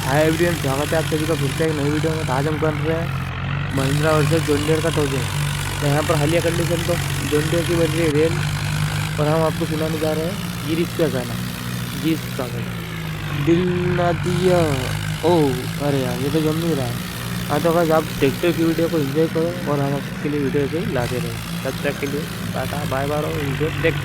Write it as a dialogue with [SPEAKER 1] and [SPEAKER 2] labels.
[SPEAKER 1] Hi everyone, स्वागत है आप सभी का फिर से एक नई वीडियो में। तो आज हम कर रहे हैं महिंद्रा वर्सेस जॉन डीयर का टॉगिंग। तो यहाँ पर हालिया कंडीशन तो जॉन डीयर की बन रही है रेल, और हम आपको सुनाने जा रहे हैं गिरीश का गाना। गिरीश का गाना दिल ना दिया। ओह अरे यार, ये तो जम नहीं रहा है। हाँ तो अगर आप देखते हो कि वीडियो को एंजॉय करो, और हम आपके लिए वीडियो ऐसे ही लाते रहे। तब तक के लिए टाटा बाय बाय, और वीडियो देख